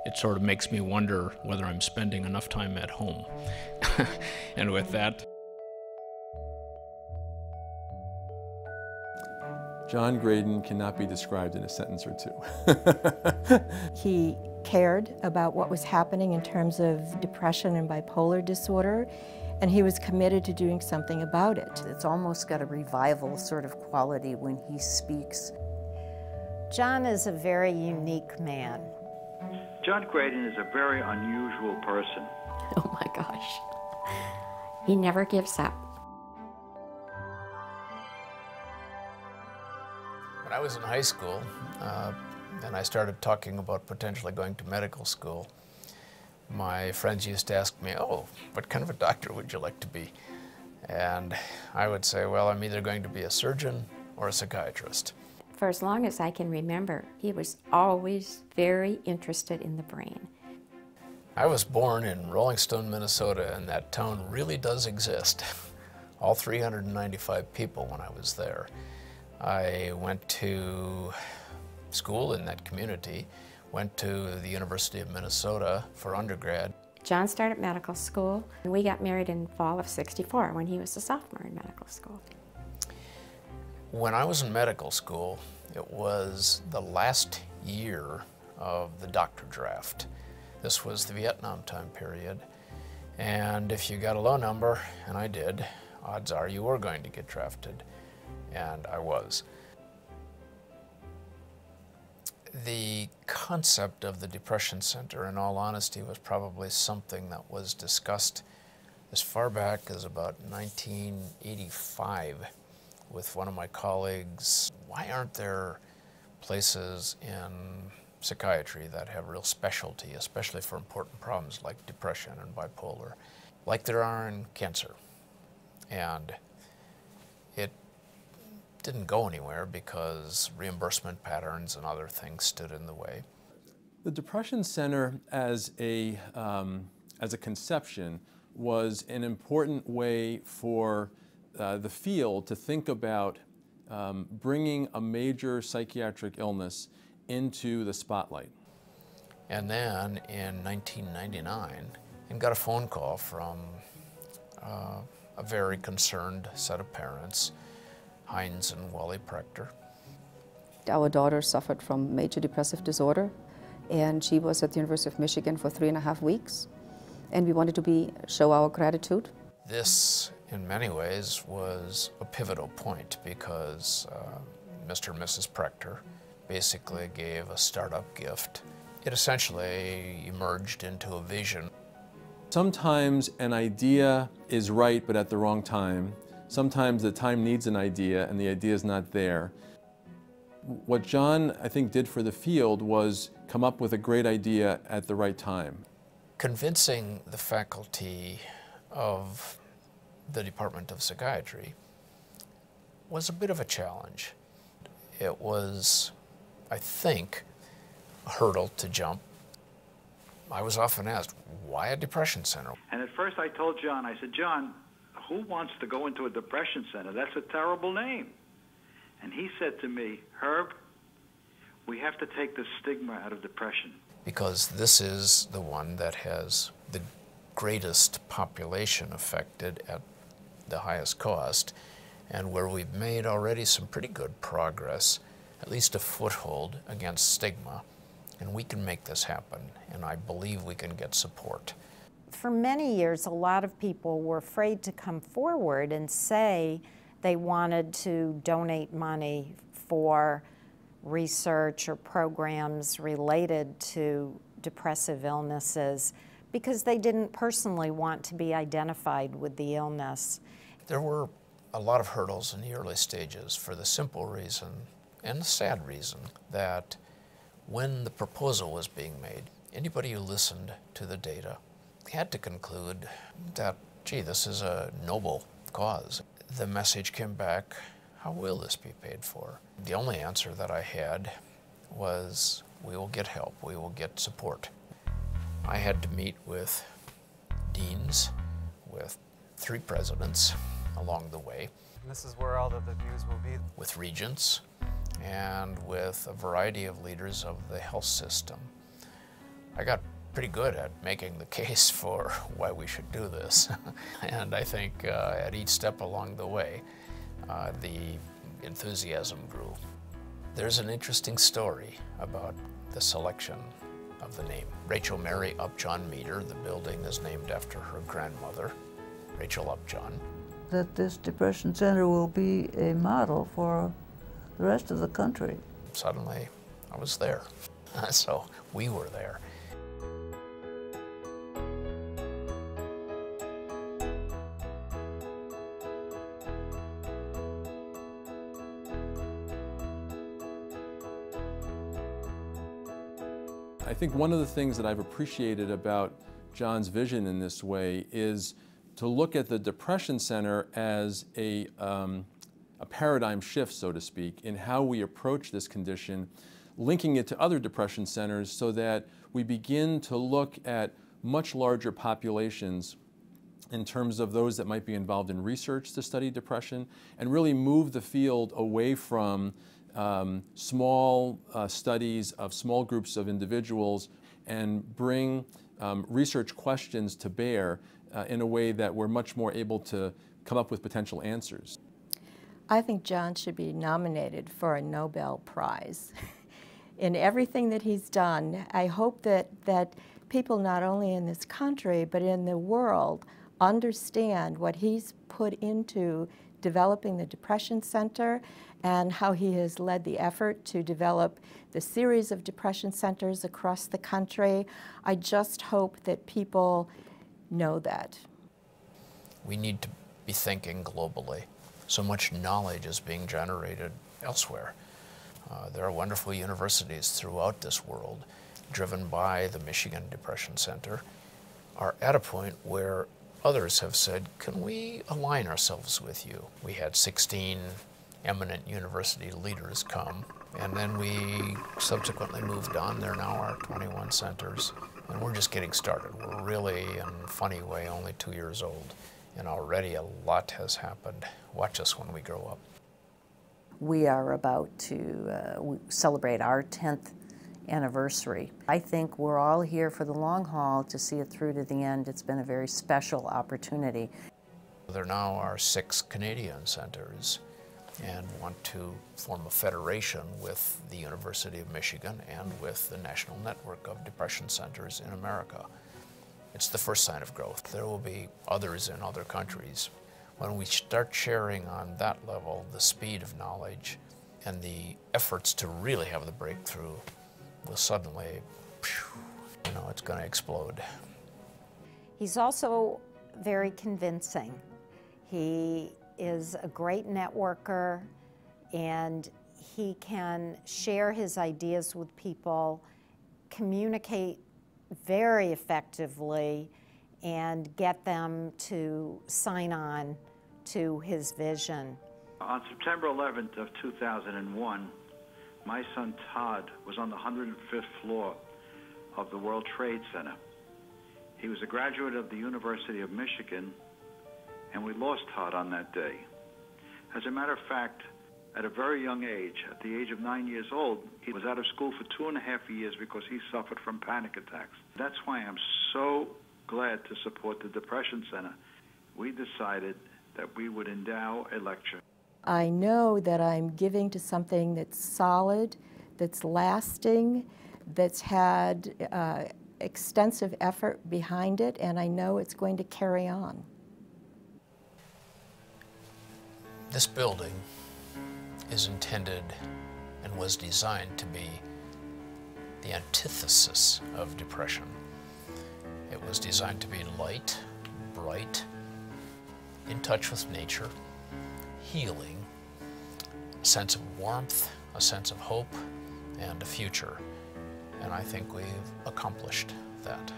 It sort of makes me wonder whether I'm spending enough time at home. And with that, John Greden cannot be described in a sentence or two. He cared about what was happening in terms of depression and bipolar disorder, and he was committed to doing something about it. It's almost got a revival sort of quality when he speaks. John is a very unique man. John Greden is a very unusual person. Oh my gosh. He never gives up. When I was in high school, and I started talking about potentially going to medical school, my friends used to ask me, "Oh, what kind of a doctor would you like to be?" And I would say, well, I'm either going to be a surgeon or a psychiatrist. For as long as I can remember, he was always very interested in the brain. I was born in Rolling Stone, Minnesota, and that town really does exist. All 395 people when I was there. I went to school in that community, went to the University of Minnesota for undergrad. John started medical school, and we got married in fall of '64 when he was a sophomore in medical school. When I was in medical school, it was the last year of the doctor draft. This was the Vietnam time period, and if you got a low number, and I did, odds are you were going to get drafted, and I was. The concept of the Depression Center, in all honesty, was probably something that was discussed as far back as about 1985 with one of my colleagues. Why aren't there places in psychiatry that have real specialty, especially for important problems like depression and bipolar, like there are in cancer? And it didn't go anywhere because reimbursement patterns and other things stood in the way. The Depression Center as a conception was an important way for the field to think about bringing a major psychiatric illness into the spotlight. And then in 1999, I got a phone call from a very concerned set of parents, Heinz and Wally Prechter. Our daughter suffered from major depressive disorder, and she was at the University of Michigan for 3.5 weeks, and we wanted to show our gratitude. This, in many ways, was a pivotal point because Mr. and Mrs. Prechter basically gave a startup gift. It essentially emerged into a vision. Sometimes an idea is right but at the wrong time. Sometimes the time needs an idea and the idea is not there. What John, I think, did for the field was come up with a great idea at the right time. Convincing the faculty of the Department of Psychiatry was a bit of a challenge. It was, I think, a hurdle to jump. I was often asked, why a depression center? And at first I told John, I said, John, who wants to go into a depression center? That's a terrible name. And he said to me, Herb, we have to take the stigma out of depression. Because this is the one that has the greatest population affected at the highest cost, and where we've made already some pretty good progress, at least a foothold against stigma, and we can make this happen, and I believe we can get support. For many years, a lot of people were afraid to come forward and say they wanted to donate money for research or programs related to depressive illnesses because they didn't personally want to be identified with the illness. There were a lot of hurdles in the early stages for the simple reason, and the sad reason, that when the proposal was being made, anybody who listened to the data had to conclude that, gee, this is a noble cause. The message came back, how will this be paid for? The only answer that I had was, we will get help, we will get support. I had to meet with deans, with 3 presidents along the way. This is where all the views will be. With regents and with a variety of leaders of the health system. I got pretty good at making the case for why we should do this. And I think at each step along the way, the enthusiasm grew. There's an interesting story about the selection of the name. Rachel Mary Upjohn Meter, the building is named after her grandmother, Rachel Upjohn. That this Depression Center will be a model for the rest of the country. Suddenly, I was there. So we were there. I think one of the things that I've appreciated about John's vision in this way is to look at the Depression Center as a paradigm shift, so to speak, in how we approach this condition, linking it to other depression centers so that we begin to look at much larger populations in terms of those that might be involved in research to study depression, and really move the field away from small studies of small groups of individuals and bring research questions to bear in a way that we're much more able to come up with potential answers. I think John should be nominated for a Nobel Prize. In everything that he's done, I hope that people not only in this country but in the world understand what he's put into developing the Depression Center and how he has led the effort to develop the series of depression centers across the country. I just hope that people know that. We need to be thinking globally. So much knowledge is being generated elsewhere. There are wonderful universities throughout this world, driven by the Michigan Depression Center, are at a point where others have said, can we align ourselves with you? We had 16 eminent university leaders come, and then we subsequently moved on. There now are 21 centers, and we're just getting started. We're really, in a funny way, only 2 years old, and already a lot has happened. Watch us when we grow up. We are about to celebrate our 10th anniversary. I think we're all here for the long haul to see it through to the end. It's been a very special opportunity. There now are 6 Canadian centers and want to form a federation with the University of Michigan and with the National Network of Depression Centers in America. It's the first sign of growth. There will be others in other countries. When we start sharing on that level the speed of knowledge and the efforts to really have the breakthrough, will suddenly, it's going to explode. He's also very convincing. He is a great networker, and he can share his ideas with people, communicate very effectively, and get them to sign on to his vision. On September 11th of 2001, my son Todd was on the 105th floor of the World Trade Center. He was a graduate of the University of Michigan, and we lost Todd on that day. As a matter of fact, at a very young age, at the age of 9 years old, he was out of school for 2.5 years because he suffered from panic attacks. That's why I'm so glad to support the Depression Center. We decided that we would endow a lecture. I know that I'm giving to something that's solid, that's lasting, that's had extensive effort behind it, and I know it's going to carry on. This building is intended and was designed to be the antithesis of depression. It was designed to be light, bright, in touch with nature, healing, a sense of warmth, a sense of hope, and a future. And I think we've accomplished that.